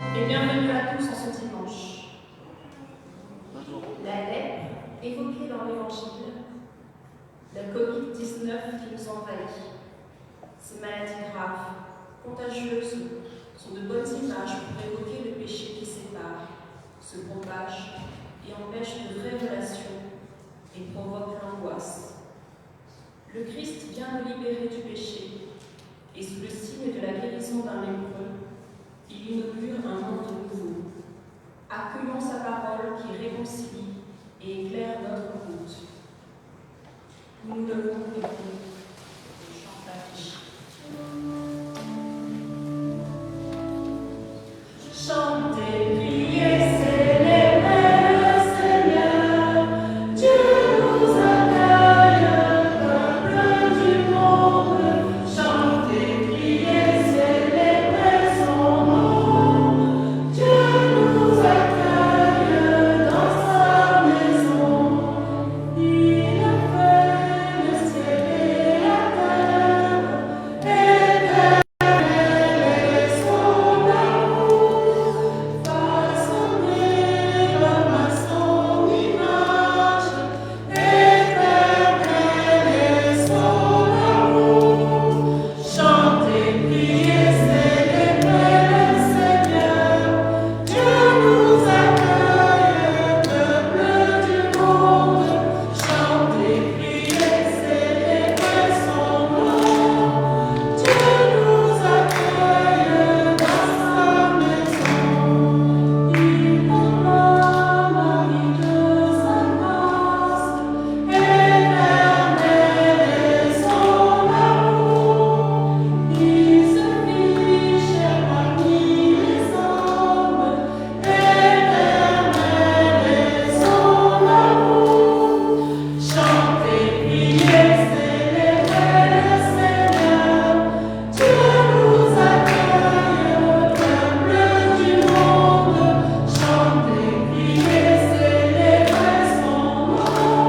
Et bienvenue à tous en ce dimanche. La lèpre, évoquée dans l'Évangile, la Covid-19 qui nous envahit, ces maladies graves, contagieuses, sont de bonnes images pour évoquer le péché qui sépare, se propage et empêche de vraies relations et provoque l'angoisse. Le Christ vient nous libérer du péché et sous le signe de la guérison d'un lépreux, il inaugure un monde nouveau. Accueillons sa parole qui réconcilie et éclaire notre route. Nous nous levons et nous chantons l'affiche. Chantez, priez, célébrez le Seigneur. Dieu nous accueille, peuple du monde. Chantez, priez, célébrez son nom. Dieu nous accueille dans sa maison. Il a fait le ciel et la terre, éternel est son amour. Façonné l'homme à son image, éternel est son amour. Chantez, priez, célébrez le Seigneur. Dieu nous accueille, peuple du monde. Chantez, priez, célébrez son nom. Dieu nous accueille dans sa maison. Il prendra Marie de sa grâce, éternel est son amour. Il se fit chair parmi les hommes, éternel est son amour. Chantez, priez, célébrez le Seigneur. Dieu nous accueille, peuple du monde. Chantez, priez, célébrez son nom.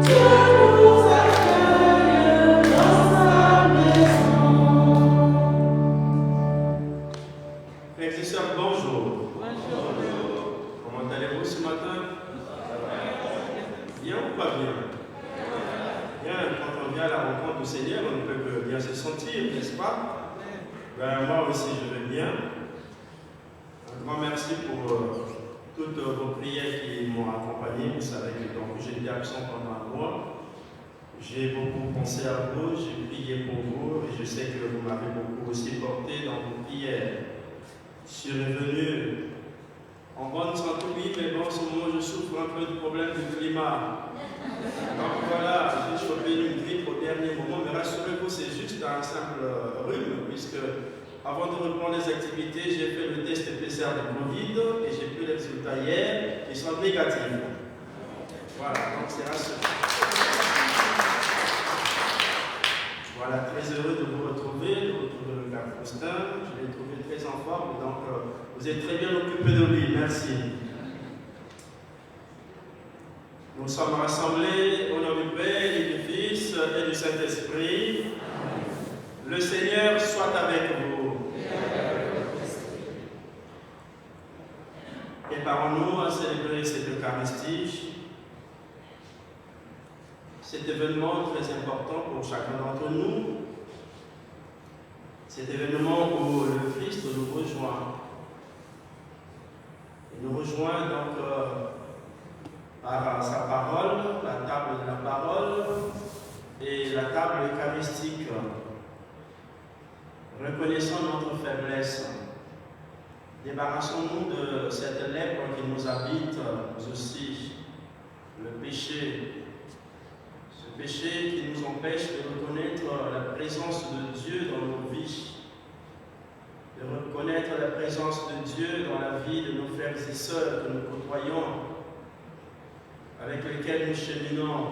Dieu nous accueille dans sa maison. Frères et sœurs, bonjour. Comment allez-vous ce matin? Bien ou pas bien? Bien, quand on vient à la rencontre du Seigneur, on ne peut que bien se sentir, n'est-ce pas? Ben, moi aussi, je vais bien. Un grand merci pour toutes vos prières qui m'ont accompagné. Vous savez que donc, j'étais absent pendant un mois. J'ai beaucoup pensé à vous, j'ai prié pour vous et je sais que vous m'avez beaucoup aussi porté dans vos prières. Je suis revenu en bonne santé, oui, mais bon, en ce moment, je souffre un peu de problème de climat. Donc voilà, j'ai chopé une grippe au dernier moment, mais rassurez-vous, c'est juste un simple rhume, puisque avant de reprendre les activités, j'ai fait le test PCR de Covid et j'ai pris les résultats hier, ils sont négatifs. Voilà, donc c'est rassurant. Voilà, très heureux de vous retrouver, le Père Faustin. Je l'ai trouvé très en forme, donc vous êtes très bien occupé de lui. Merci. Nous sommes rassemblés au nom du Père et du Fils et du Saint-Esprit. Le Seigneur soit avec vous. Préparons-nous à célébrer cette Eucharistie. Cet événement très important pour chacun d'entre nous, cet événement où le Christ nous rejoint. Il nous rejoint donc par sa parole, la table de la parole et la table eucharistique. Reconnaissons notre faiblesse. Débarrassons-nous de cette lèpre qui nous habite, nous aussi, le péché. Ce péché qui nous empêche de reconnaître la présence de Dieu dans nos vies, de reconnaître la présence de Dieu dans la vie de nos frères et sœurs que nous côtoyons, avec lesquels nous cheminons,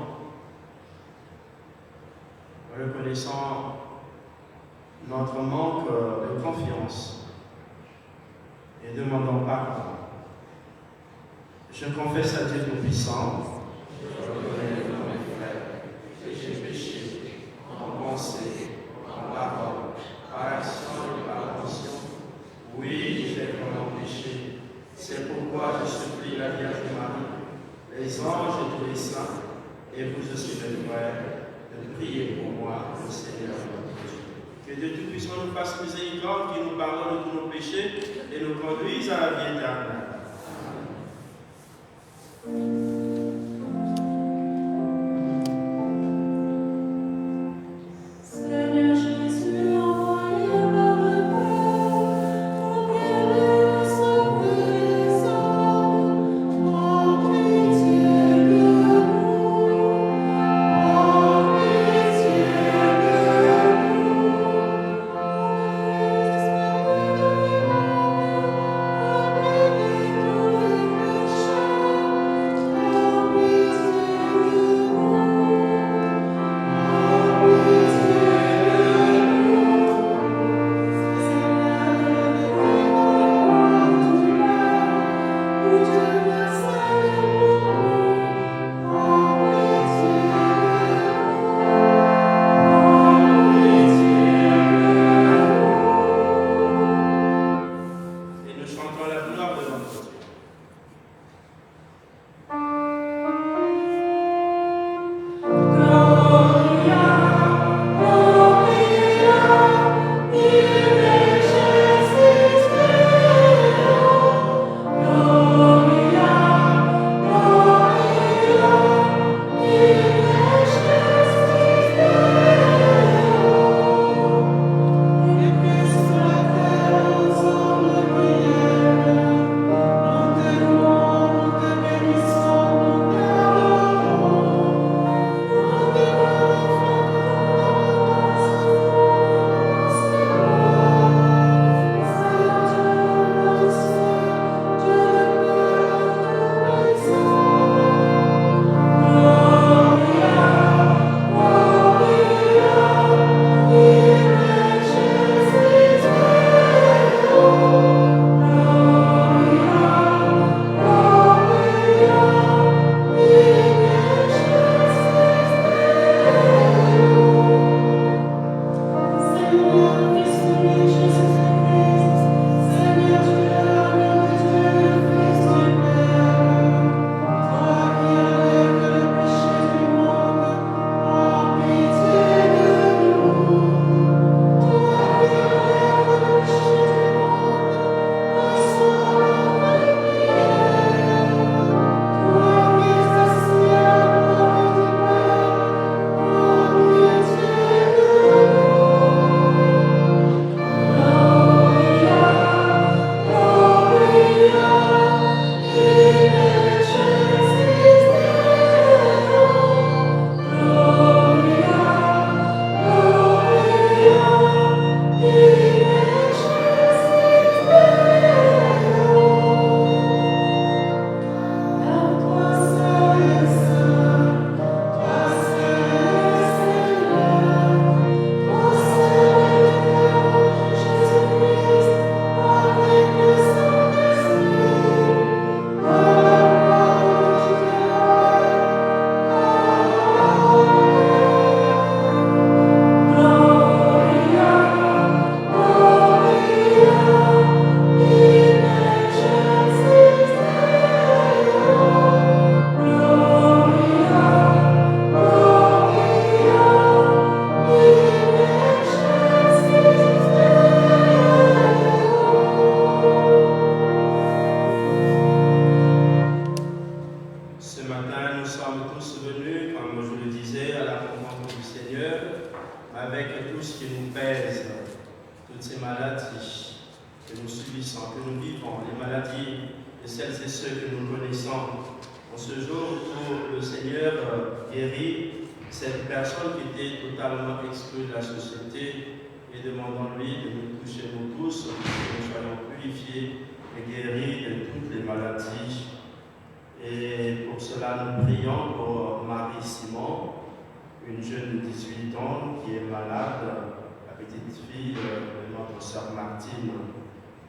reconnaissant notre manque de confiance et demandant pardon. Je confesse à Dieu Tout-Puissant, je reconnais devant mes frères que j'ai péché en pensée, en parole, par action et par omission. Oui, j'ai volonté prier pour moi, le Seigneur. Que Dieu Tout-Puissant nous fasse miséricorde, qu'il nous pardonne de tous nos péchés et nous conduise à la vie éternelle.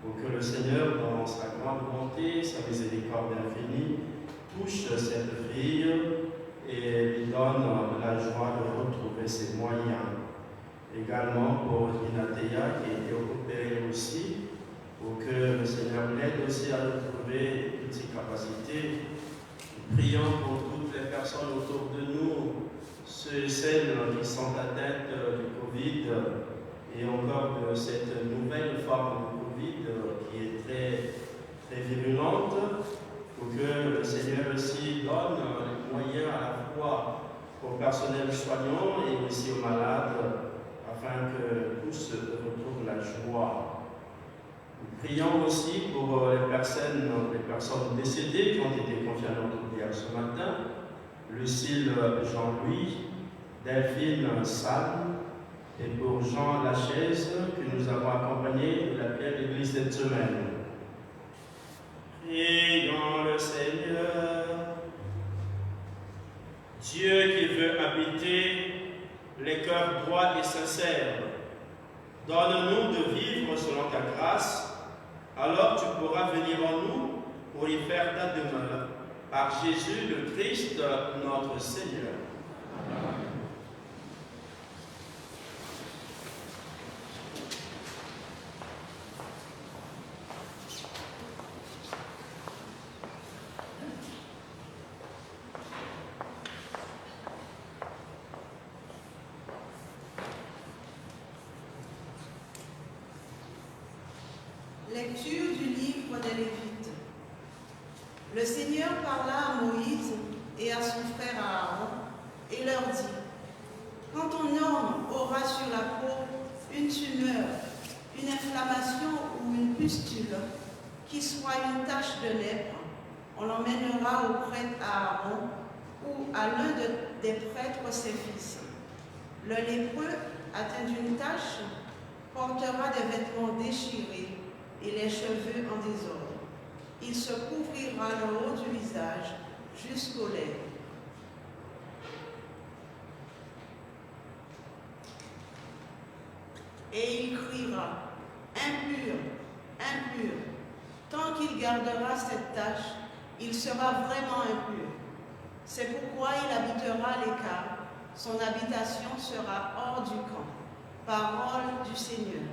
Pour que le Seigneur, dans sa grande bonté, sa miséricorde infinie, touche cette fille et lui donne la joie de retrouver ses moyens. Également pour Inatea qui a été opérée aussi, pour que le Seigneur l'aide aussi à retrouver toutes ses capacités. Prions pour toutes les personnes autour de nous, ceux et celles qui sont atteints du Covid et encore de cette nouvelle forme de Covid qui est très, très virulente, pour que le Seigneur aussi donne les moyens à la fois au personnel soignant et aussi aux malades, afin que tous retrouvent la joie. Nous prions aussi pour les personnes décédées qui ont été confiées à notre prière ce matin, Lucille Jean-Louis, Delphine Sam, et pour Jean Lachaise, que nous avons accompagné de la prière d'église cette semaine. Prions le Seigneur. Dieu qui veut habiter les cœurs droits et sincères, donne-nous de vivre selon ta grâce, alors tu pourras venir en nous pour y faire ta demeure. Par Jésus le Christ, notre Seigneur. Amen. Lecture du livre des Lévites. Le Seigneur parla à Moïse et à son frère Aaron et leur dit: quand ton homme aura sur la peau une tumeur, une inflammation ou une pustule, qui soit une tache de lèpre, on l'emmènera au prêtre Aaron ou à l'un des prêtres ses fils. Le lépreux, atteint d'une tache, portera des vêtements déchirés et les cheveux en désordre. Il se couvrira le haut du visage jusqu'aux lèvres. Et il criera: impur, impur. Tant qu'il gardera cette tache, il sera vraiment impur. C'est pourquoi il habitera à l'écart. Son habitation sera hors du camp. Parole du Seigneur.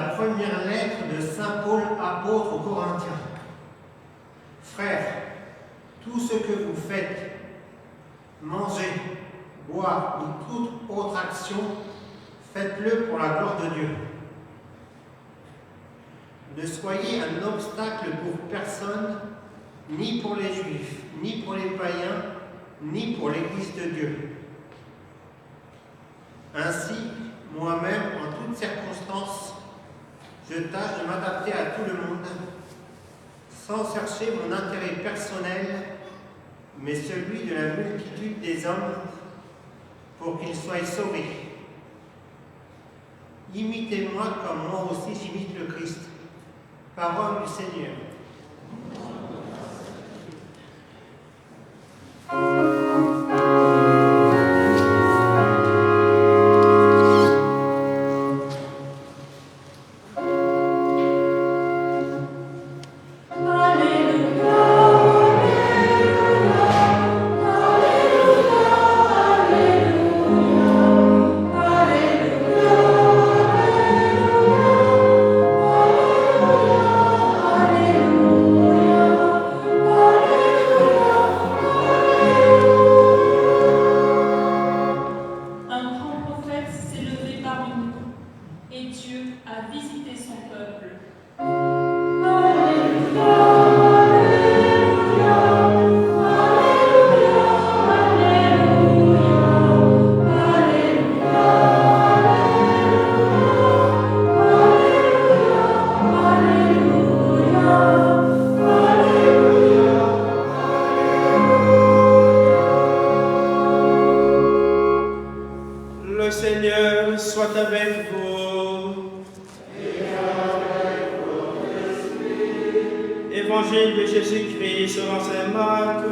la première lettre de saint Paul, apôtre aux Corinthiens. Frères, tout ce que vous faites, manger, boire ou toute autre action, faites-le pour la gloire de Dieu. Ne soyez un obstacle pour personne, ni pour les Juifs, ni pour les païens, ni pour l'Église de Dieu. Ainsi, moi-même, en toutes circonstances, je tâche de m'adapter à tout le monde, sans chercher mon intérêt personnel, mais celui de la multitude des hommes, pour qu'ils soient sauvés. Imitez-moi comme moi aussi j'imite le Christ. Parole du Seigneur. Évangile de Jésus-Christ selon saint Marc.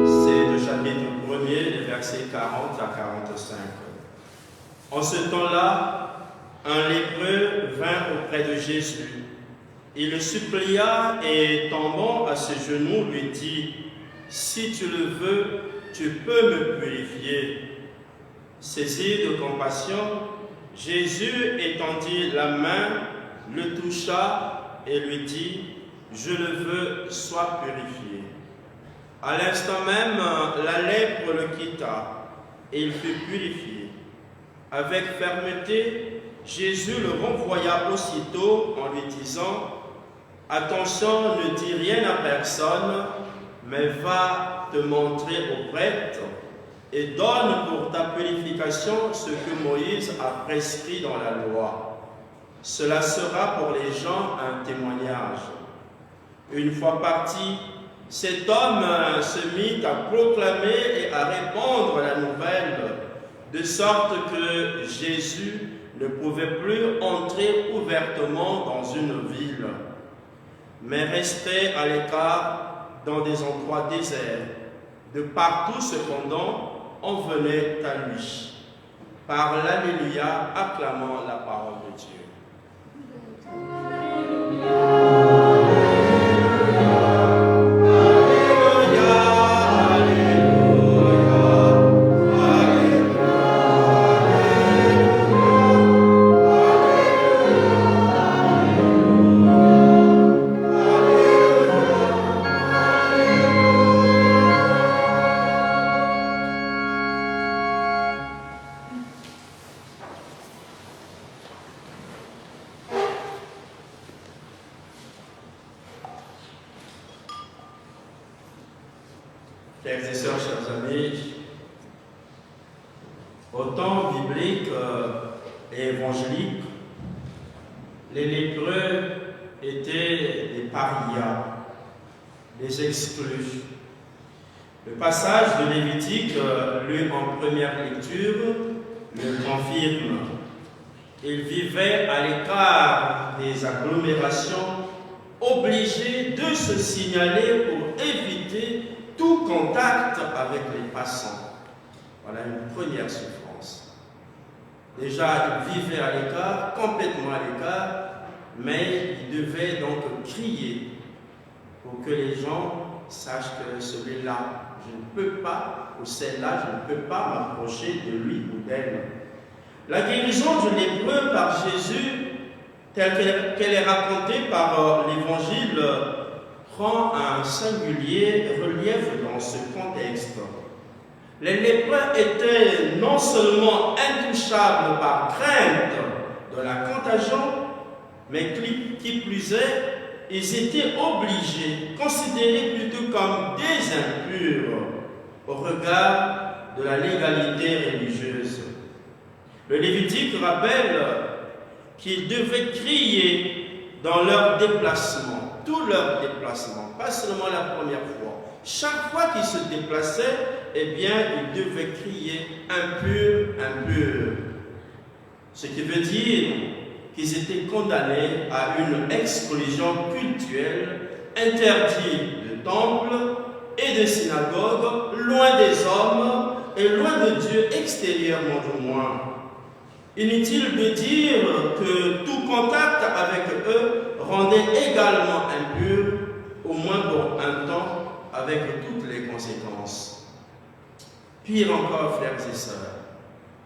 C'est le chapitre 1er, les versets 40 à 45. En ce temps-là, un lépreux vint auprès de Jésus. Il le supplia et, tombant à ses genoux, lui dit : « Si tu le veux, tu peux me purifier. » Saisi de compassion, Jésus étendit la main, le toucha et lui dit : « Je le veux, sois purifié. » À l'instant même, la lèpre le quitta et il fut purifié. Avec fermeté, Jésus le renvoya aussitôt en lui disant : « Attention, ne dis rien à personne, mais va te montrer au prêtre et donne pour ta purification ce que Moïse a prescrit dans la loi. Cela sera pour les gens un témoignage. » Une fois parti, cet homme se mit à proclamer et à répandre la nouvelle, de sorte que Jésus ne pouvait plus entrer ouvertement dans une ville, mais restait à l'écart dans des endroits déserts. De partout, cependant, on venait à lui. Par l'Alléluia, acclamant la parole de Dieu. Frères et sœurs, chers amis, au temps biblique et évangélique, les lépreux étaient des parias, des exclus. Le passage de Lévitique, lu en première lecture, le confirme. Ils vivaient à l'écart des agglomérations, obligés de se signaler pour éviter tout contact avec les passants. Voilà une première souffrance. Déjà, ils vivaient à l'écart, complètement à l'écart, mais ils devaient donc crier pour que les gens sachent que celui-là je ne peux pas, ou celle-là, je ne peux pas m'approcher de lui ou d'elle. La guérison du lépreux par Jésus, telle qu'elle est racontée par l'Évangile, prend un singulier relief dans ce contexte. Les lépreux étaient non seulement intouchables par crainte de la contagion, mais qui plus est, ils étaient obligés, considérés plutôt comme des impurs au regard de la légalité religieuse. Le Lévitique rappelle qu'ils devaient crier dans leur déplacement, tout leur déplacement, pas seulement la première fois. Chaque fois qu'ils se déplaçaient, eh bien, ils devaient crier impur, impur. Ce qui veut dire qu'ils étaient condamnés à une exclusion culturelle, interdits de temples et de synagogues, loin des hommes et loin de Dieu, extérieurement du moins. Inutile de dire que tout contact avec eux rendait également impur, au moins pour un temps, avec toutes les conséquences. Pire encore, frères et sœurs,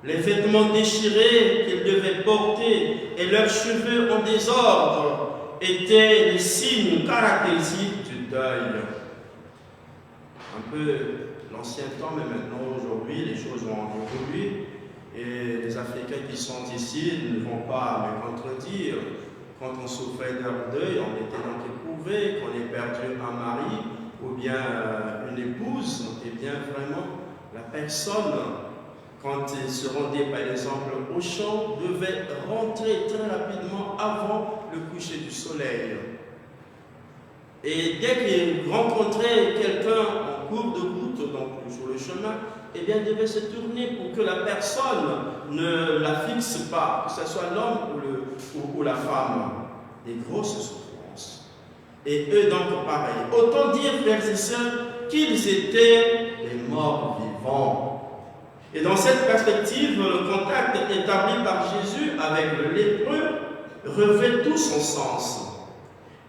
les vêtements déchirés qu'ils devaient porter et leurs cheveux en désordre étaient les signes caractéristiques du deuil. Un peu l'ancien temps, mais maintenant, aujourd'hui, les choses ont évolué. Et les Africains qui sont ici ne vont pas me contredire. Quand on souffrait d'un deuil, on était donc éprouvé, qu'on ait perdu un mari ou bien une épouse. Et bien vraiment, la personne, quand il se rendait par exemple au champ, devait rentrer très rapidement avant le coucher du soleil. Et dès qu'il rencontrait quelqu'un en cours de route, donc sur le chemin, eh bien, il devait se tourner pour que la personne ne la fixe pas, que ce soit l'homme ou la femme. Des grosses souffrances. Et eux donc pareil. Autant dire, frères et sœurs, qu'ils étaient des morts vivants. Et dans cette perspective, le contact établi par Jésus avec le lépreux revêt tout son sens.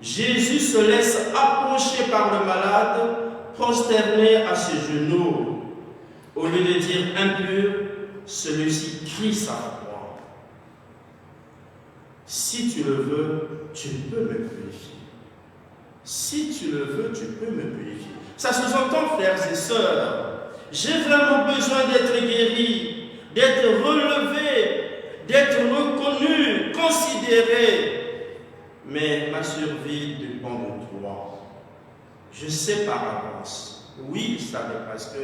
Jésus se laisse approcher par le malade, prosterné à ses genoux. Au lieu de dire impur, celui-ci crie sa foi. Si tu le veux, tu peux me purifier. Si tu le veux, tu peux me purifier. Ça se entend, frères et sœurs. J'ai vraiment besoin d'être guéri, d'être relevé, d'être reconnu, considéré. Mais ma survie dépend de toi. Je sais par avance. Oui, je savais parce que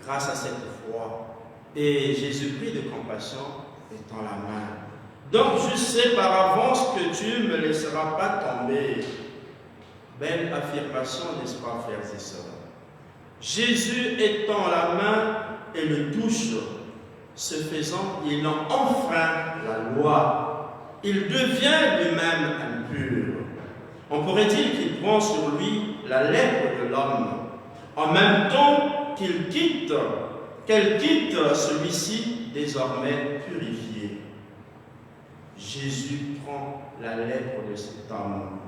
grâce à cette foi, et Jésus-Christ de compassion étend la main. Donc je sais par avance que tu ne me laisseras pas tomber. Belle affirmation, n'est-ce pas, frères et sœurs? Jésus étend la main et le touche. Ce faisant, il en enfreint la loi. Il devient lui-même impur. On pourrait dire qu'il prend sur lui la lèpre de l'homme. En même temps, qu'elle quitte celui-ci désormais purifié. Jésus prend la lèpre de cet homme.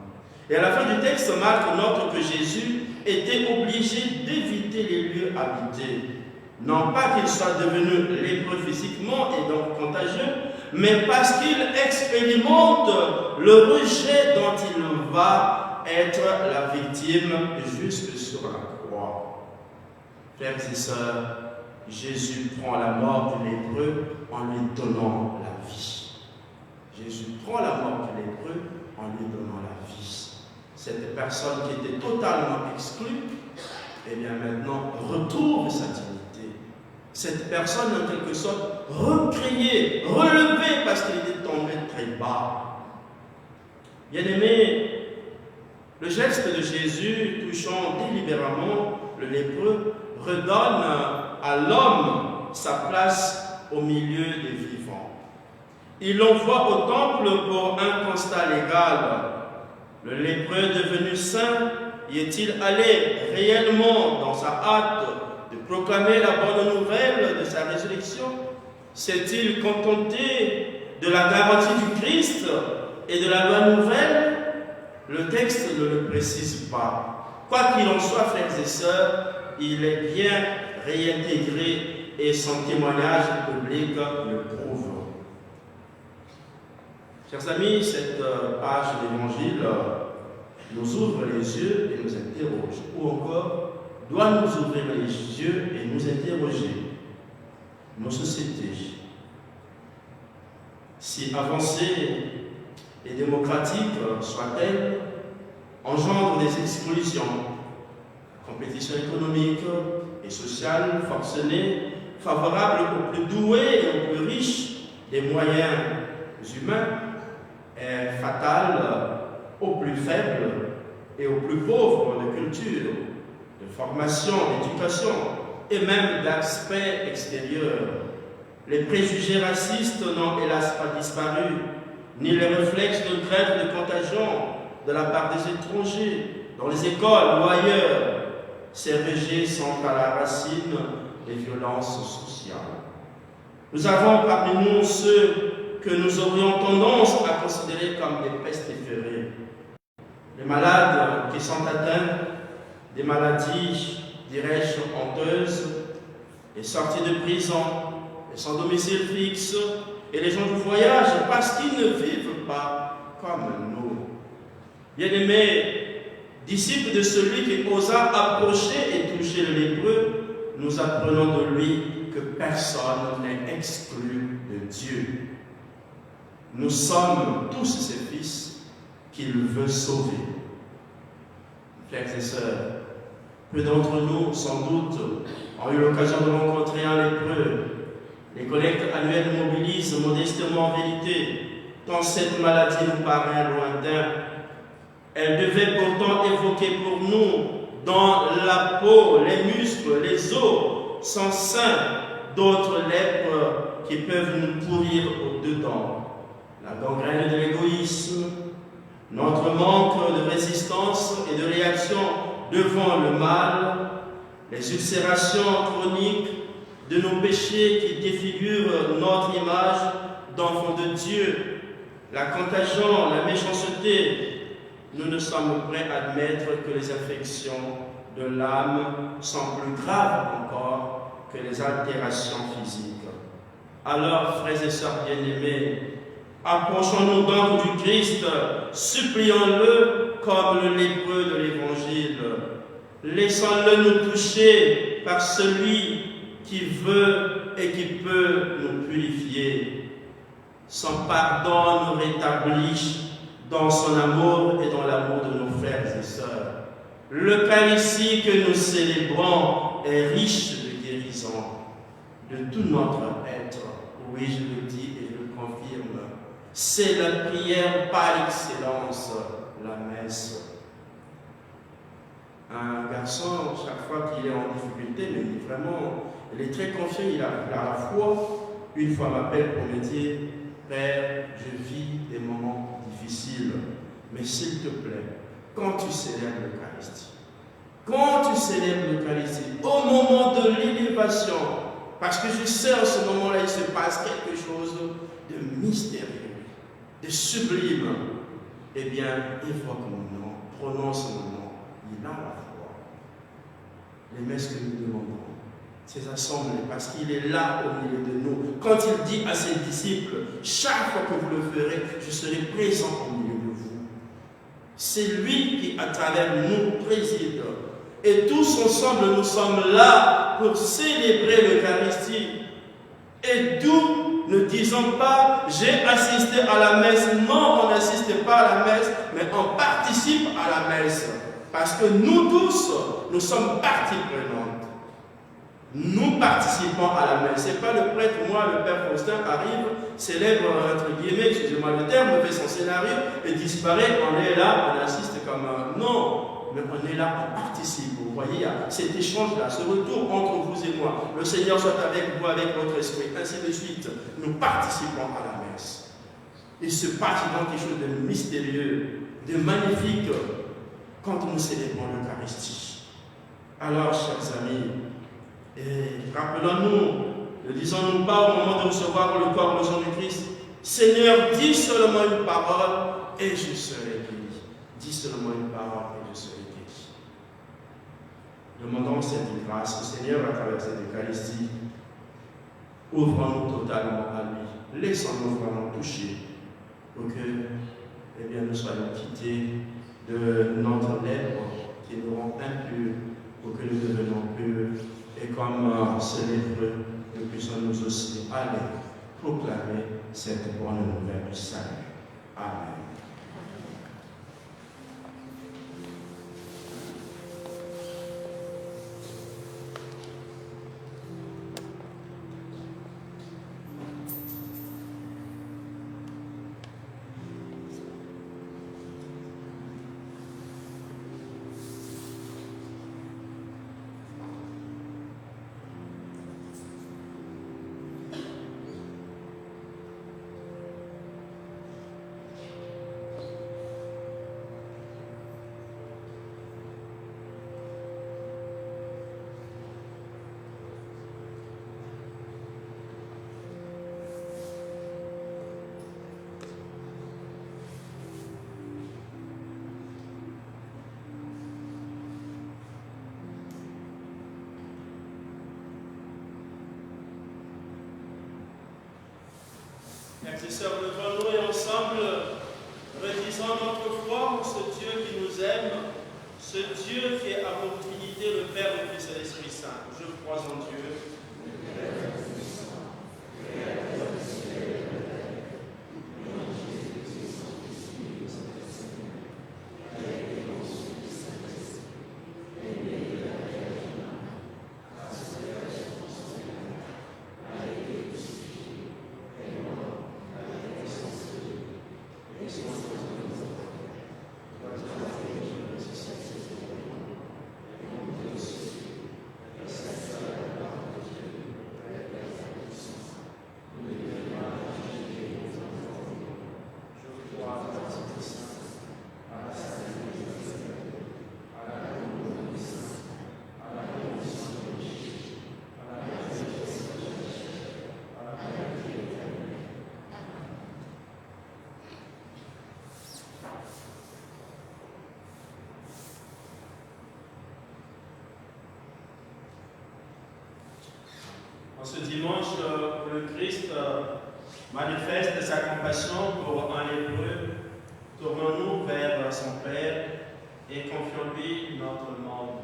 Et à la fin du texte, Marc note que Jésus était obligé d'éviter les lieux habités. Non pas qu'il soit devenu lépreux physiquement et donc contagieux, mais parce qu'il expérimente le rejet dont il va être la victime jusque sur la croix. Frères et sœurs, Jésus prend la mort du lépreux en lui donnant la vie. Jésus prend la mort du lépreux en lui donnant la vie. Cette personne qui était totalement exclue, eh bien maintenant retrouve sa dignité. Cette personne, en quelque sorte, recréée, relevée parce qu'il était tombé très bas. Bien-aimé, le geste de Jésus touchant délibérément le lépreux redonne à l'homme sa place au milieu des vivants. Il l'envoie au temple pour un constat légal. Le lépreux devenu saint, y est-il allé réellement dans sa hâte de proclamer la bonne nouvelle de sa résurrection? S'est-il contenté de la garantie du Christ et de la bonne nouvelle? Le texte ne le précise pas. Quoi qu'il en soit, frères et sœurs, il est bien réintégré et son témoignage public le prouve. Chers amis, cette page d'évangile nous ouvre les yeux et nous interroge, ou encore doit nous ouvrir les yeux et nous interroger. Nos sociétés, si avancées et démocratiques soient-elles, engendrent des exclusions, compétition économique et sociale forcenée, favorable aux plus doués et aux plus riches des moyens humains, est fatale aux plus faibles et aux plus pauvres de culture, de formation, d'éducation et même d'aspect extérieur. Les préjugés racistes n'ont hélas pas disparu, ni les réflexes de crainte de contagion de la part des étrangers, dans les écoles ou ailleurs. Ces rejets sont à la racine des violences sociales. Nous avons parmi nous ceux que nous aurions tendance à considérer comme des pestiférés. Les malades qui sont atteints des maladies, dirais-je, honteuses, les sortis de prison, les sans domicile fixe et les gens du voyage parce qu'ils ne vivent pas comme nous. Bien-aimés, disciples de celui qui osa approcher et toucher le lépreux, nous apprenons de lui que personne n'est exclu de Dieu. Nous sommes tous ses fils qu'il veut sauver. Frères et sœurs, peu d'entre nous, sans doute, ont eu l'occasion de rencontrer un lépreux. Les collectes annuelles mobilisent modestement en vérité, tant cette maladie nous paraît lointaine. Elle devait pourtant évoquer pour nous, dans la peau, les muscles, les os, sans sein, d'autres lèpres qui peuvent nous pourrir au-dedans. La gangrène de l'égoïsme, notre manque de résistance et de réaction devant le mal, les ulcérations chroniques de nos péchés qui défigurent notre image d'enfant de Dieu, la contagion, la méchanceté. Nous ne sommes prêts à admettre que les affections de l'âme sont plus graves encore que les altérations physiques. Alors, frères et sœurs bien-aimés, approchons-nous donc du Christ, supplions-le comme le lépreux de l'Évangile. Laissons-le nous toucher par celui qui veut et qui peut nous purifier. Son pardon nous rétablit dans son amour et dans l'amour de nos frères et sœurs. L'Eucharistie que nous célébrons est riche de guérison de tout notre être. Oui, je le dis et je le confirme. C'est la prière par excellence, la messe. Un garçon, chaque fois qu'il est en difficulté, mais vraiment, il est très confiant, il a la foi. Une fois m'appelle pour me dire, Père, je vis des moments difficiles, mais s'il te plaît, quand tu célèbres l'Eucharistie, au moment de l'élévation, parce que je sais en ce moment-là, il se passe quelque chose de mystérieux, de sublime, eh bien, évoque mon nom, prononce mon nom, il a la foi. Les messes que nous demandons, ces assemblées, parce qu'il est là au milieu de nous. Quand il dit à ses disciples, chaque fois que vous le ferez, je serai présent au milieu de vous. C'est lui qui, à travers nous, préside. Et tous ensemble, nous sommes là pour célébrer l'Eucharistie. Et d'où ne disons pas, j'ai assisté à la messe. Non, on n'assiste pas à la messe, mais on participe à la messe. Parce que nous tous, nous sommes partie prenante. Nous participons à la messe. Ce n'est pas le prêtre, moi, le Père Faustin, arrive, célèbre, entre guillemets, excusez-moi le terme, fait son scénario et disparaît. On est là, on assiste comme un... Non, mais on est là, on participe. Vous voyez, il y a cet échange-là, ce retour entre vous et moi. Le Seigneur soit avec vous, avec votre esprit, ainsi de suite. Nous participons à la messe. Il se passe donc quelque chose de mystérieux, de magnifique, quand nous célébrons l'Eucharistie. Alors, chers amis, rappelons-nous, ne disons-nous pas au moment de recevoir le corps et le sang du Christ, Seigneur, dis seulement une parole et je serai guéri. Dis seulement une parole et je serai guéri. Demandons demandons cette grâce au Seigneur à travers cette Eucharistie. Ouvrons-nous totalement à lui. Laissons-nous vraiment toucher pour que nous soyons quittés de notre lèvre qui nous rend impurs pour que nous devenions purs. Et comme ce lépreux, nous puissions nous aussi aller proclamer cette bonne nouvelle du salut. Amen. Frères et sœurs, levons-nous et ensemble, redisons notre foi en ce Dieu qui nous aime, ce Dieu qui est amour, Trinité, le Père, le Fils et l'Esprit Saint. Je crois en Dieu. En ce dimanche, le Christ manifeste sa compassion pour un lépreux. Tournons-nous vers son Père et confions-lui notre monde.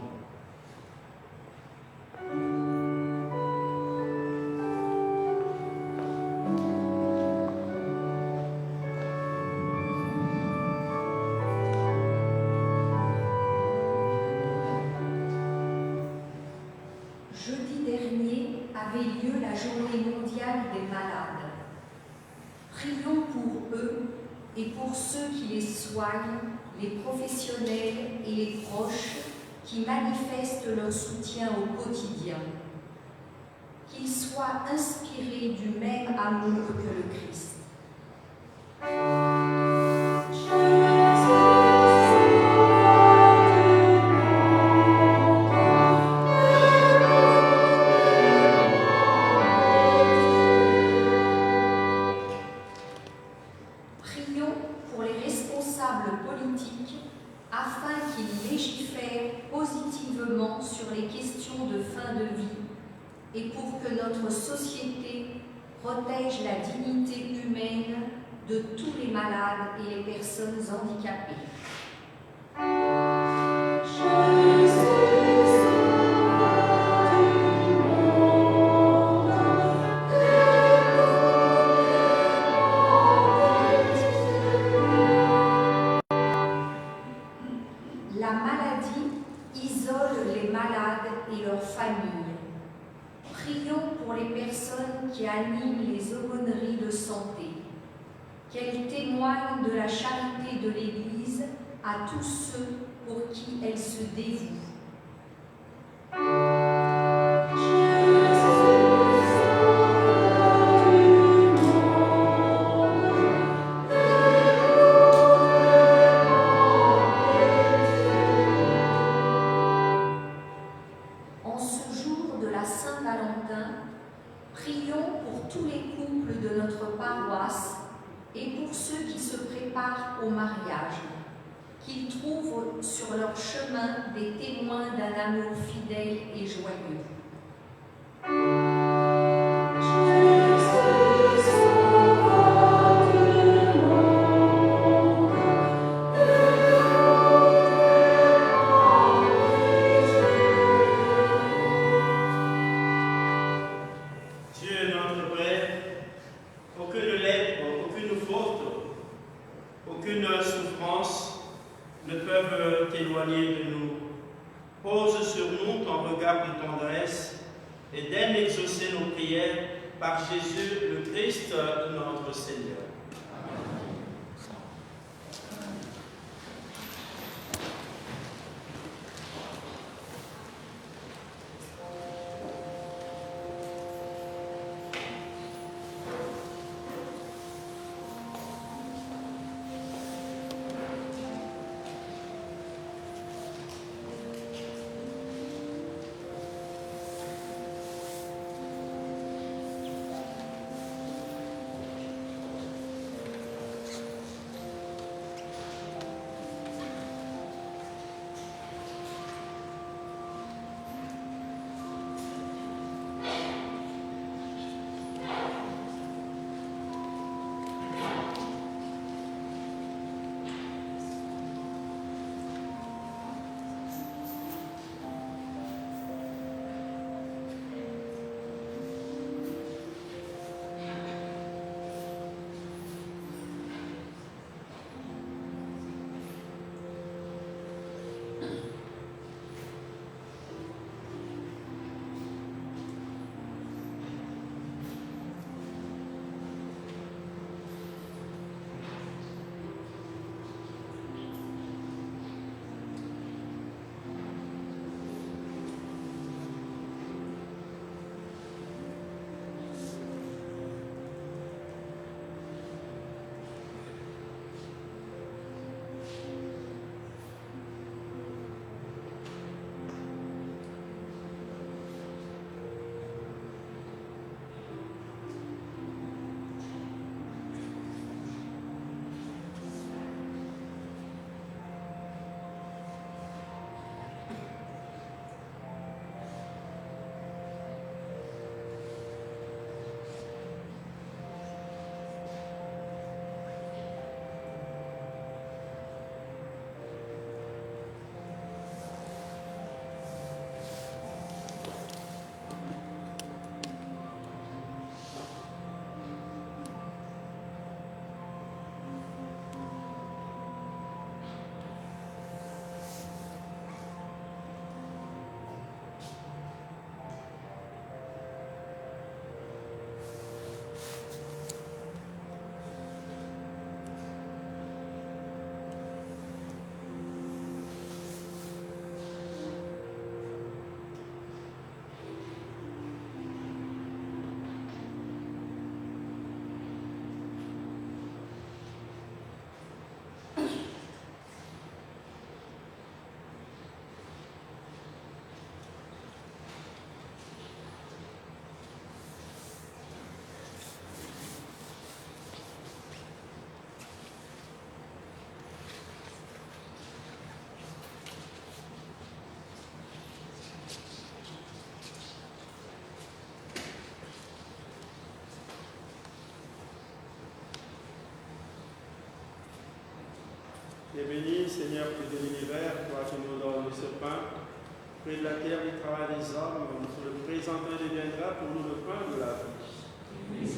Jeudi dernier avait lieu la journée mondiale des malades. Prions pour eux et pour ceux qui les soignent, les professionnels et les proches qui manifestent leur soutien au quotidien. Qu'ils soient inspirés du même amour que le Christ. Afin qu'ils légifèrent positivement sur les questions de fin de vie et pour que notre société protège la dignité humaine de tous les malades et les personnes handicapées. La maladie isole les malades et leurs familles. Prions pour les personnes qui animent les aumôneries de santé, qu'elles témoignent de la charité de l'Église à tous ceux pour qui elle se dévoue. Prions pour tous les couples de notre paroisse et pour ceux qui se préparent au mariage, qu'ils trouvent sur leur chemin des témoins d'un amour fidèle et joyeux. Dieu notre Père, aucune lèpre, aucune faute, aucune souffrance ne peuvent t'éloigner de nous. Pose sur nous ton regard de tendresse et daigne exaucer nos prières par Jésus le Christ, notre Seigneur. Et béni, Seigneur, Dieu de l'univers, toi qui nous donnes ce pain, fruit de la terre du travail des hommes, nous le présentons et deviendra pour nous le pain de la vie.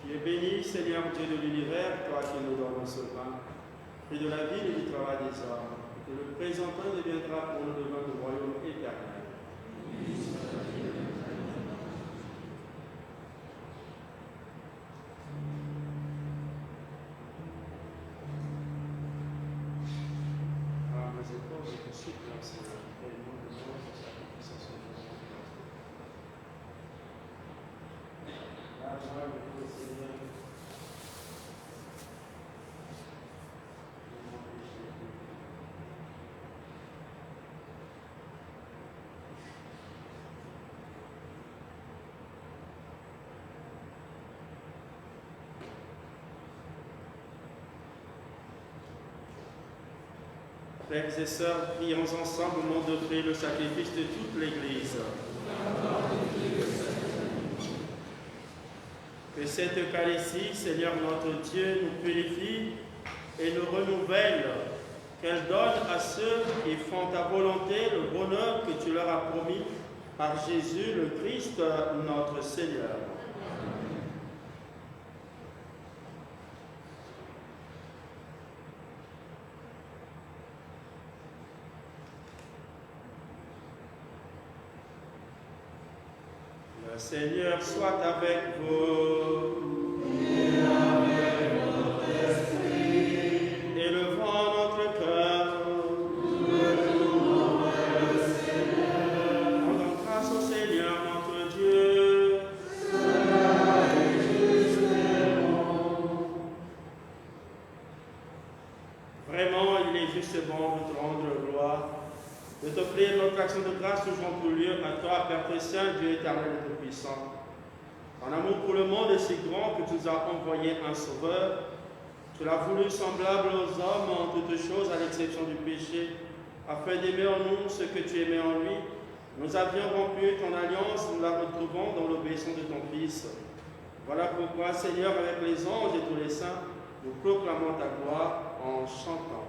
Tu es béni, Seigneur Dieu de l'univers, toi qui nous donnes ce pain, fruit de la vie et du travail des hommes, que le présentant deviendra pour nous le vin du royaume éternel. Ah, mes épaules, je te supplie, Seigneur, pour le nom de Dieu, pour sa puissance. Frères et sœurs, prions ensemble au nom de prier le sacrifice de toute l'Église. Que cette Eucharistie, Seigneur notre Dieu, nous purifie et nous renouvelle, qu'elle donne à ceux qui font ta volonté le bonheur que tu leur as promis par Jésus le Christ, notre Seigneur. Le Seigneur soit avec vous. Et avec votre esprit. Élevons notre cœur. Nous retournons vers le Seigneur. Rendons grâce au Seigneur notre Dieu. Cela est juste et bon. Vraiment, il est juste et bon de te rendre gloire, de t'offrir notre action de grâce toujours en tout lieu à toi, Père très saint, Dieu éternel et tout-puissant. Ton amour pour le monde est si grand que tu nous as envoyé un sauveur. Tu l'as voulu semblable aux hommes en toutes choses, à l'exception du péché, afin d'aimer en nous ce que tu aimais en lui. Nous avions rompu ton alliance, nous la retrouvons dans l'obéissance de ton Fils. Voilà pourquoi, Seigneur, avec les anges et tous les saints, nous proclamons ta gloire en chantant.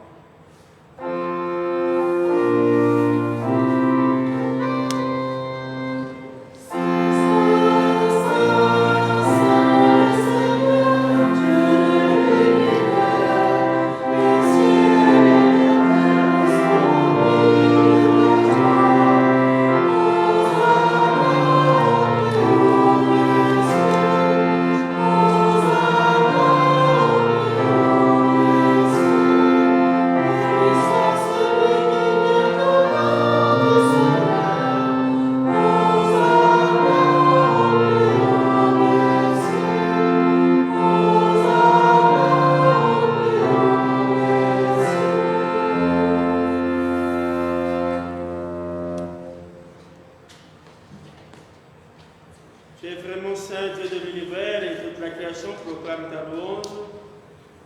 Tu es vraiment saint, Dieu de l'univers, et toute la création proclame ta louange,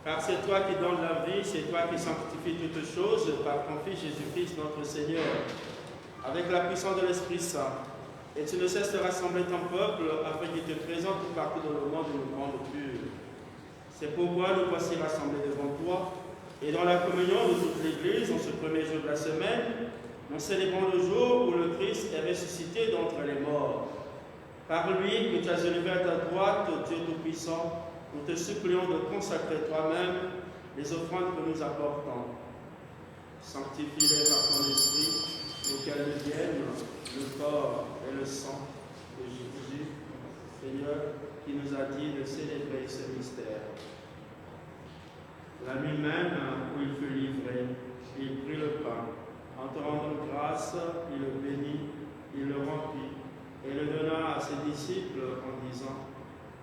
car c'est toi qui donnes la vie, c'est toi qui sanctifies toutes choses par ton Fils Jésus-Christ, notre Seigneur, avec la puissance de l'Esprit Saint. Et tu ne cesses de rassembler ton peuple afin qu'il te présente partout dans le monde une grande pure. C'est pourquoi nous voici rassemblés devant toi, et dans la communion de toute l'Église, en ce premier jour de la semaine, nous célébrons le jour où le Christ est ressuscité d'entre les morts. Par lui, que tu as élevé à ta droite, Dieu Tout-Puissant, nous te supplions de consacrer toi-même les offrandes que nous apportons. Sanctifie-les par ton esprit, pour qu'elles deviennent le corps et le sang de Jésus, Seigneur, qui nous a dit de célébrer ce mystère. La nuit même où il fut livré, il prit le pain. En te rendant grâce, il le bénit, il le remplit et le donna à ses disciples en disant: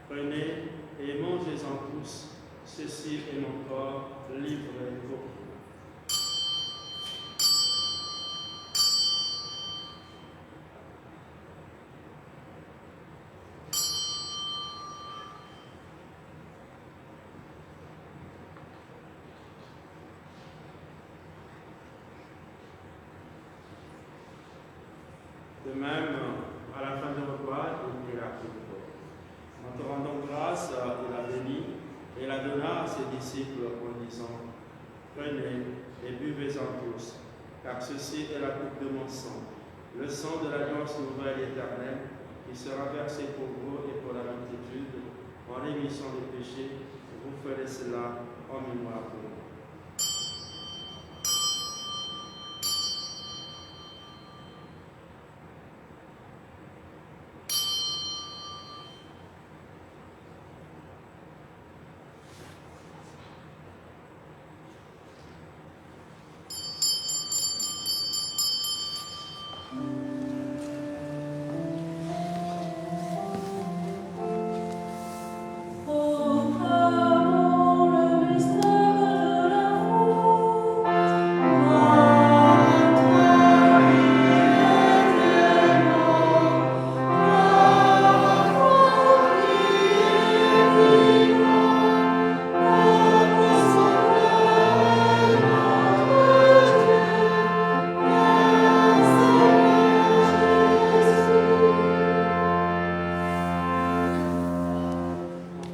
Prenez et mangez-en tous, ceci est mon corps livré pour vous. De même, à la fin du repas, il prit la coupe. En te rendant grâce, il la bénit et la donna à ses disciples en disant: Prenez et buvez-en tous, car ceci est la coupe de mon sang, le sang de l'alliance nouvelle et éternelle, qui sera versé pour vous et pour la multitude en rémission des péchés. Vous ferez cela en mémoire de moi.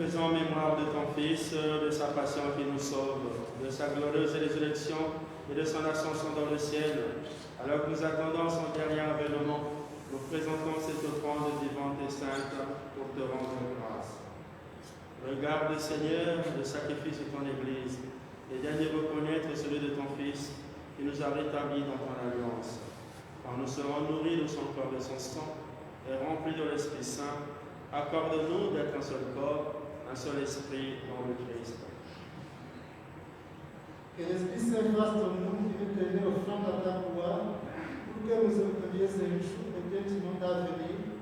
faisons mémoire de ton Fils, de sa passion qui nous sauve, de sa glorieuse résurrection et de son ascension dans le ciel, alors que nous attendons son dernier avènement, nous présentons cette offrande vivante et sainte pour te rendre grâce. Regarde, Seigneur, le sacrifice de ton Église et daignes reconnaître celui de ton Fils qui nous a rétablis dans ton alliance. Quand nous serons nourris de son corps et de son sang et remplis de l'Esprit Saint, accorde-nous d'être un seul corps, un seul esprit dans le Christ. Que l'Esprit Saint fasse ton nom qui nous tenait offrande à ta gloire, pour que nous obtenions ce jour peut-être du monde à venir,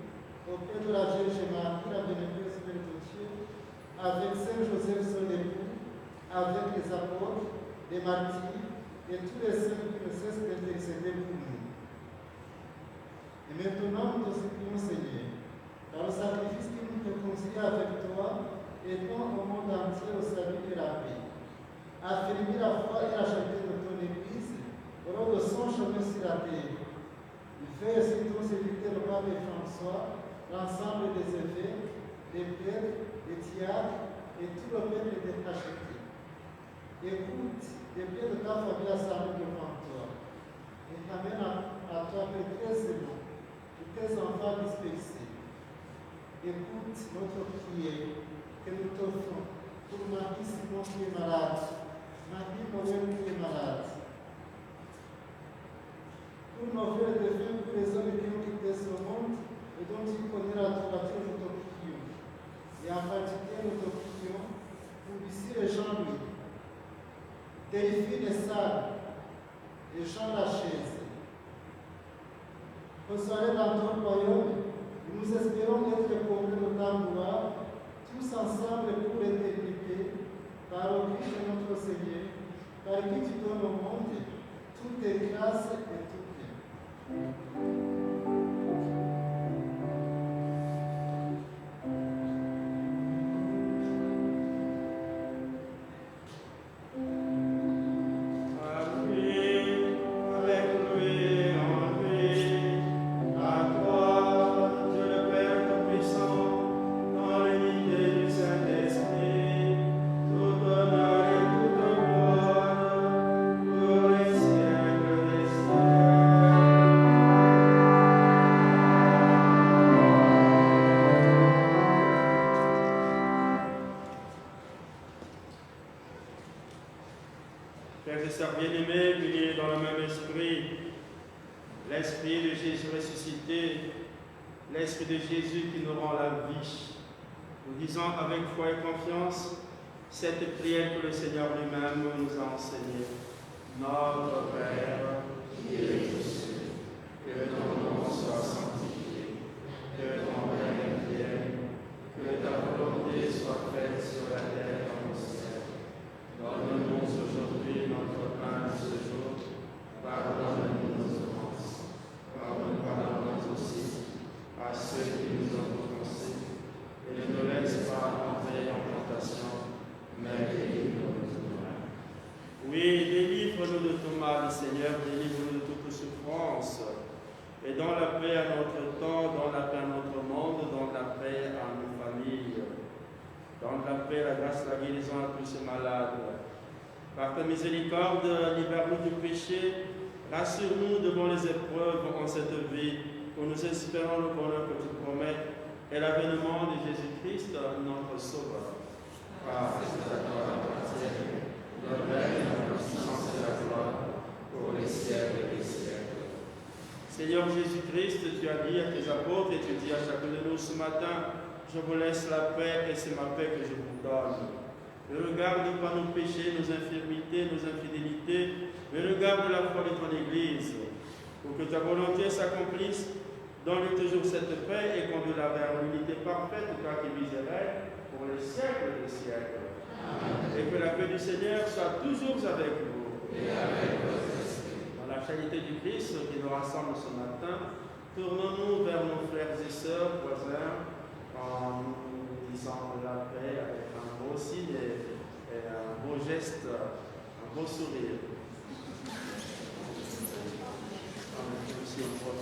auprès de la Vierge Marie, la bienheureuse Mère de Dieu, avec Saint Joseph son époux, avec les apôtres, les martyrs et tous les saints qui ne cessent d'intercéder pour nous. Et maintenant, nous te supplions, Seigneur, dans le sacrifice qui nous réconcilie avec toi, aidons au monde entier au salut et la paix. Affermis la foi et la charité de ton Église, au long de son chemin sur la terre. Fais ainsi ton serviteur le pape François, l'ensemble des évêques, des prêtres, des diacres et tout le peuple des rachetés. Écoute les biens de ta famille assemblée devant toi et amène à toi Père très aimant, tes enfants dispersés. Écoute notre prière que nous t'offrons pour Marie Simon qui est malade, Marie Noël qui est malade, pour nos frères et défunts, pour les hommes qui ont quitté ce monde et dont tu connais la droiture, nous te prions. Et en particulier, nous te prions pour ici les Jean-Louis, Delphine et Sarah, et Jean Lachaise. Reçois-les dans ton royaume, et nous espérons être comblés de ta gloire, tous ensemble pour l'éternité, par le Christ de notre Seigneur, par qui tu donnes au monde toutes tes grâces et tout bien. Frères et sœurs bien-aimés, unis dans le même esprit, l'esprit de Jésus ressuscité, l'esprit de Jésus qui nous rend la vie. Nous disons avec foi et confiance cette prière que le Seigneur lui-même nous a enseignée. Notre Père, qui es aux cieux, que ton nom soit sanctifié, que ton règne vienne, que ta volonté soit faite sur la terre comme au ciel. Donne-nous aujourd'hui notre pain de ce jour. Pardonne-nous nos offenses, comme nous pardonnons aussi à ceux qui nous ont offensés. Et ne nous laisse pas entrer en tentation, mais délivre-nous du mal. Oui, délivre-nous de tout mal, Seigneur, délivre-nous de toute souffrance. Et dans la paix à notre temps, dans la paix à notre monde, dans la paix à nos familles. Dans la paix, la grâce, la guérison à tous ces malades. Par ta miséricorde, libère-nous du péché, rassure-nous devant les épreuves en cette vie, où nous espérons le bonheur que tu promets et l'avènement de Jésus-Christ, notre Sauveur. Car c'est à toi l'appartient, le règne, la puissance et la gloire, pour les siècles et les siècles. Seigneur Jésus-Christ, tu as dit à tes apôtres et tu dis à chacun de nous ce matin, je vous laisse la paix et c'est ma paix que je vous donne. Ne regarde pas nos péchés, nos infirmités, nos infidélités, mais regarde la foi de ton Église. Pour que ta volonté s'accomplisse, donne toujours cette paix et conduis-la vers l'unité parfaite, toi qui vis et règnes pour les siècles des siècles. Amen. Et que la paix du Seigneur soit toujours avec vous. Et avec votre esprit. Dans la charité du Christ qui nous rassemble ce matin, tournons-nous vers nos frères et sœurs, voisins, en nous disant la paix avec un beau signe et un beau geste, un beau sourire. Merci beaucoup.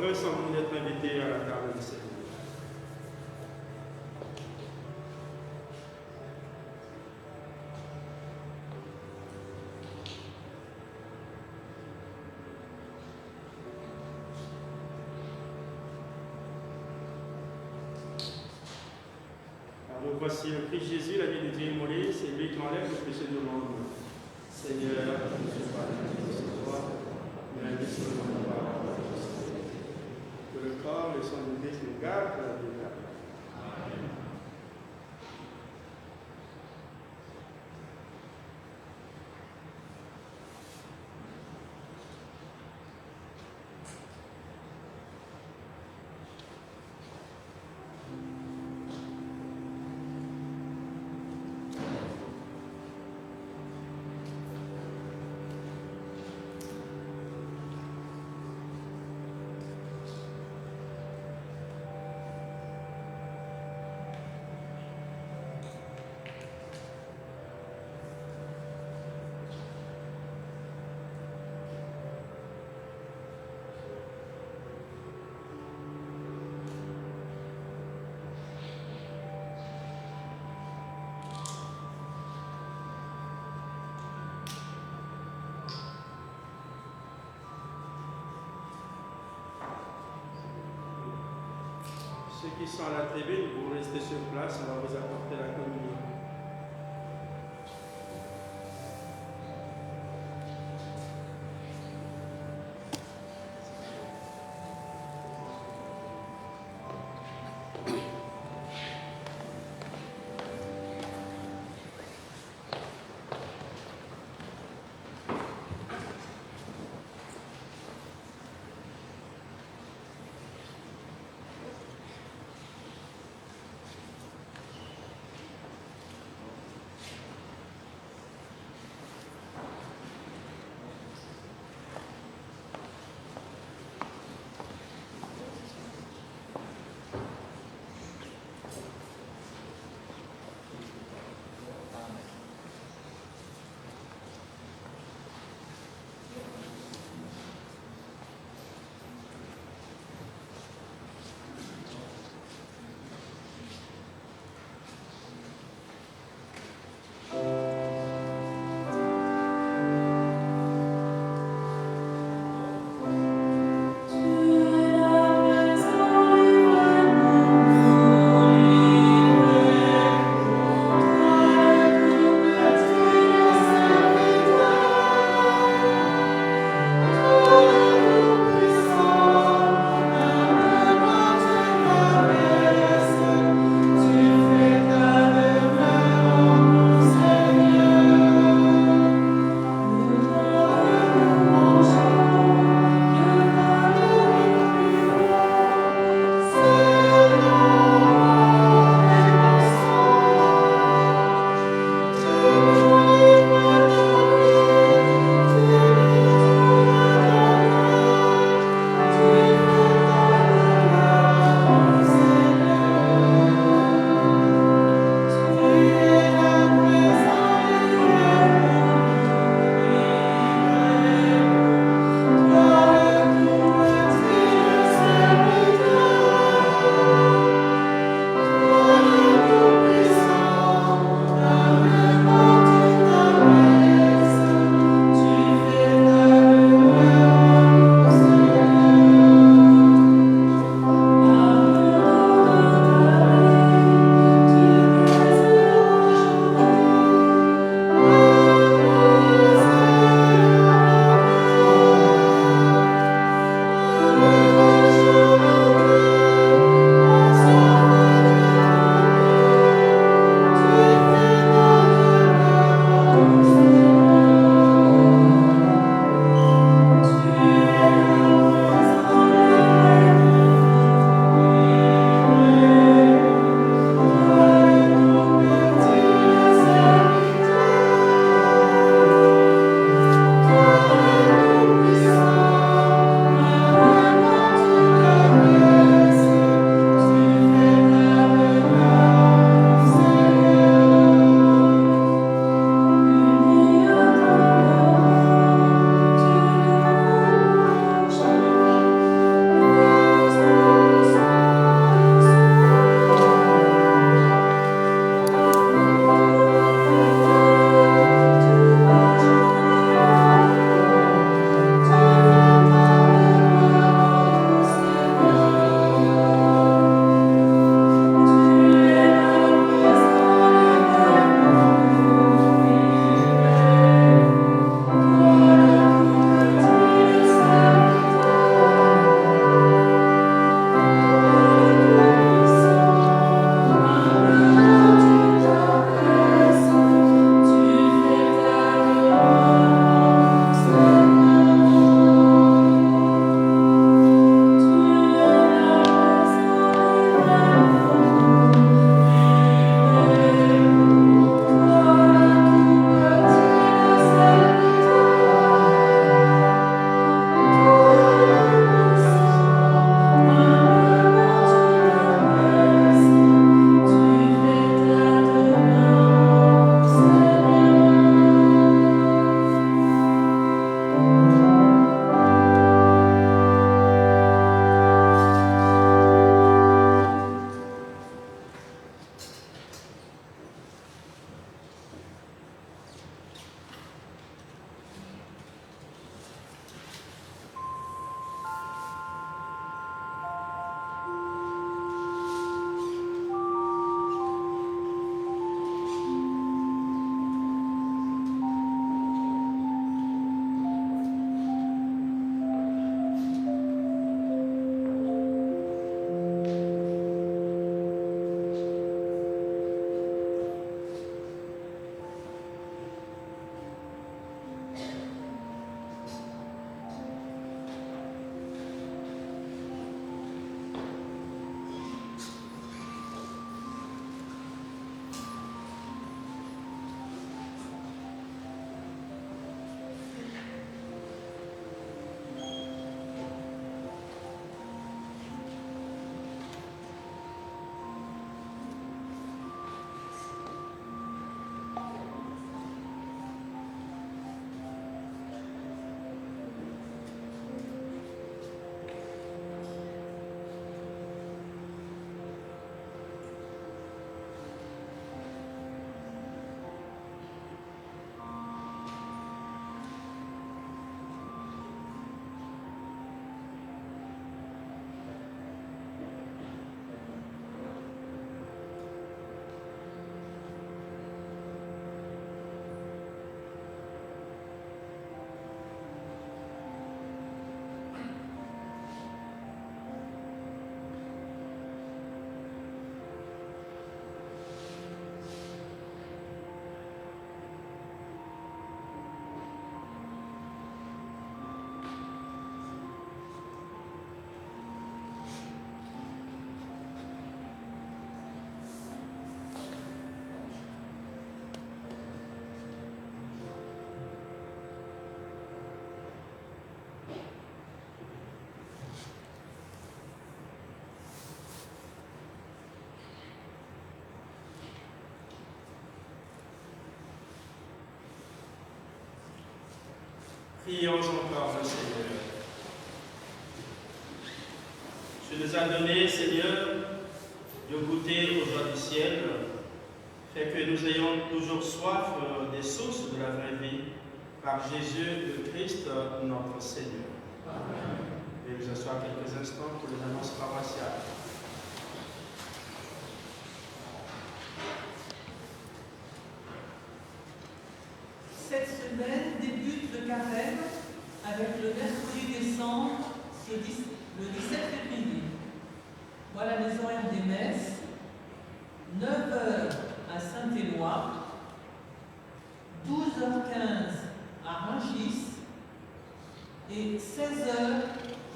heureux sans vous d'être invités à la table du Seigneur. Alors, voici le Christ Jésus, la vie de Dieu immolée, c'est lui qui enlève le péché du monde. Seigneur, je ne suis pas digne de recevoir, mais un sur mon parole. Que le corps et son Christ nous gardent pour la vie éternelle. Ceux qui sont à la tribune, vous restez sur place, on va vous apporter la communion. Prions encore le Seigneur. Tu nous as donné, Seigneur, de goûter aux joies du ciel, fait que nous ayons toujours soif des sources de la vraie vie, par Jésus le Christ, notre Seigneur. Amen. Et nous asseoir quelques instants pour les annonces paroissiales. Cette semaine débute le carême avec le mercredi décembre, le 17 février. Moi, la maison RDMS, 9h à Saint-Éloi, 12h15 à Rungis et 16h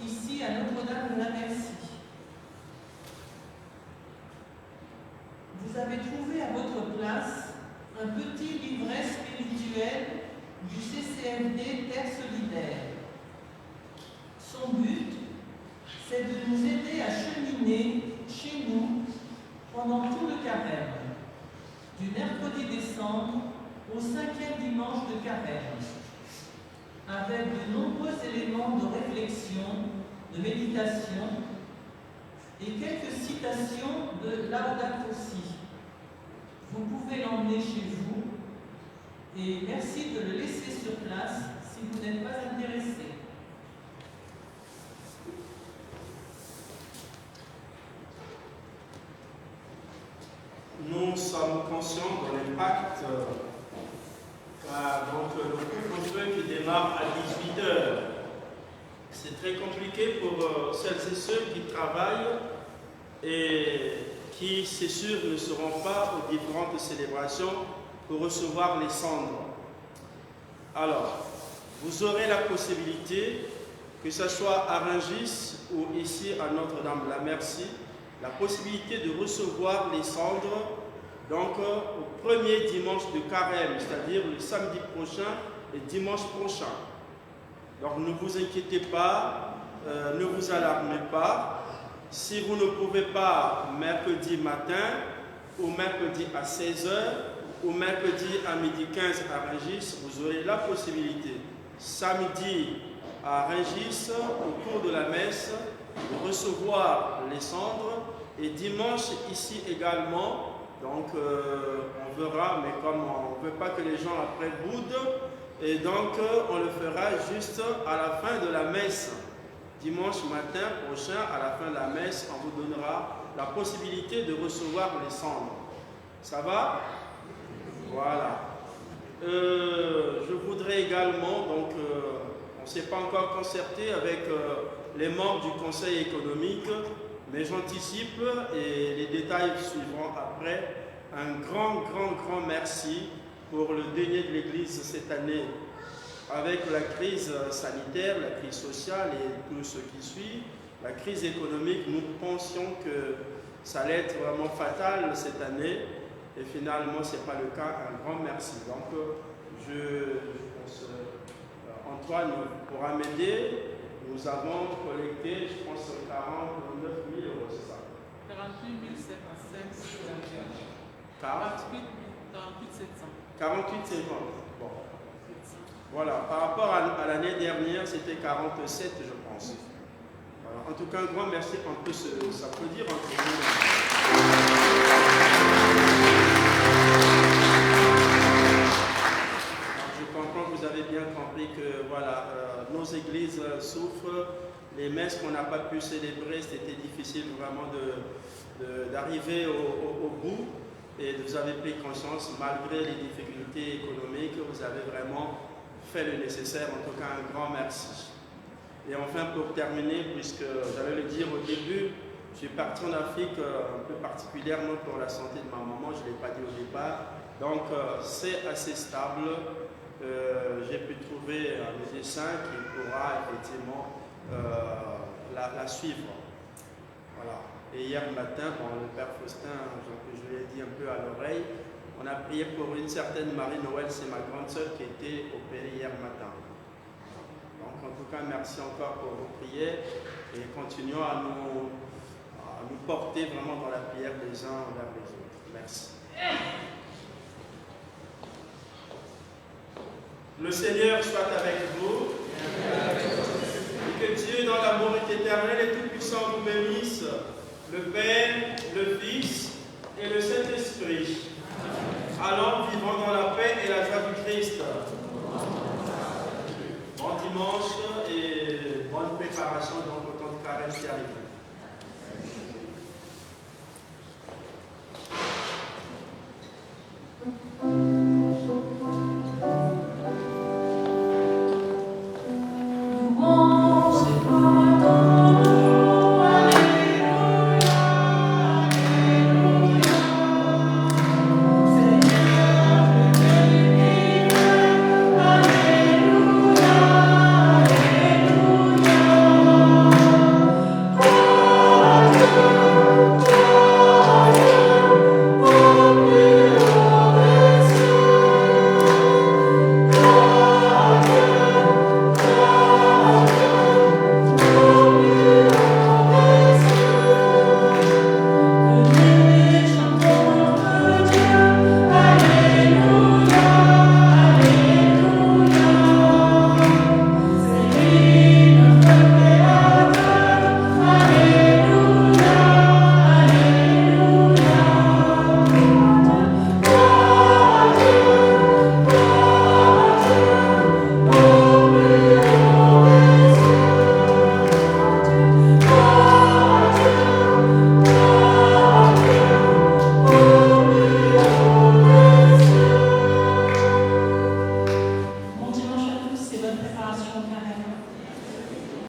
ici à Notre-Dame de la Merci. Vous avez trouvé à votre place un petit livret spirituel du CCFD Terre Solidaire. Son but, c'est de nous aider à cheminer chez nous pendant tout le carême, du mercredi décembre au 5e dimanche de carême, avec de nombreux éléments de réflexion, de méditation et quelques citations de Laudato Si. Vous pouvez l'emmener chez vous et merci de le laisser sur place si vous n'êtes pas intéressé. Nous sommes conscients de l'impact donc le couvre-feu qui démarre à 18h. C'est très compliqué pour celles et ceux qui travaillent et qui, c'est sûr, ne seront pas aux différentes célébrations pour recevoir les cendres. Alors, vous aurez la possibilité, que ce soit à Rungis ou ici à Notre-Dame de la Merci, la possibilité de recevoir les cendres donc au premier dimanche de carême, c'est-à-dire le samedi prochain et dimanche prochain. Donc ne vous inquiétez pas, ne vous alarmez pas. Si vous ne pouvez pas mercredi matin ou mercredi à 16h ou mercredi à 12h15 à Rungis, vous aurez la possibilité samedi à Rungis au cours de la messe de recevoir les cendres et dimanche ici également. Donc on verra, mais comme on ne veut pas que les gens après boudent, et donc on le fera juste à la fin de la messe. Dimanche matin prochain, à la fin de la messe, on vous donnera la possibilité de recevoir les cendres. Ça va? Voilà. Je voudrais également, donc on ne s'est pas encore concerté avec les membres du Conseil économique, mais j'anticipe et les détails suivront après. Un grand merci pour le denier de l'Église cette année. Avec la crise sanitaire, la crise sociale et tout ce qui suit, la crise économique, nous pensions que ça allait être vraiment fatal cette année. Et finalement, ce n'est pas le cas. Un grand merci. Donc, je pense Antoine pourra m'aider. Nous avons collecté, je pense, 49 000 €, c'est ça? 48 700. 48 700. Bon. Voilà. Par rapport à l'année dernière, c'était 47, je pense. Voilà. En tout cas, un grand merci. On peut s'applaudir entre nous. Je comprends que vous avez bien compris que voilà, nos églises souffrent. Les messes qu'on n'a pas pu célébrer, c'était difficile vraiment d'arriver au bout. Et vous avez pris conscience, malgré les difficultés économiques, vous avez vraiment fait le nécessaire. En tout cas, un grand merci. Et enfin, pour terminer, puisque j'allais le dire au début, je suis parti en Afrique un peu particulièrement pour la santé de ma maman, je ne l'ai pas dit au départ. Donc, c'est assez stable. J'ai pu trouver un médecin qui pourra effectivement la suivre. Voilà. Et hier matin, le Père Faustin, je lui ai dit un peu à l'oreille, on a prié pour une certaine Marie-Noël, c'est ma grande sœur qui était opérée hier matin. Donc en tout cas, merci encore pour vos prières et continuons à nous porter vraiment dans la prière des uns vers les autres. Merci. Le Seigneur soit avec vous. Et que Dieu, dans l'amour éternel et tout-puissant, vous bénisse, le Père, le Fils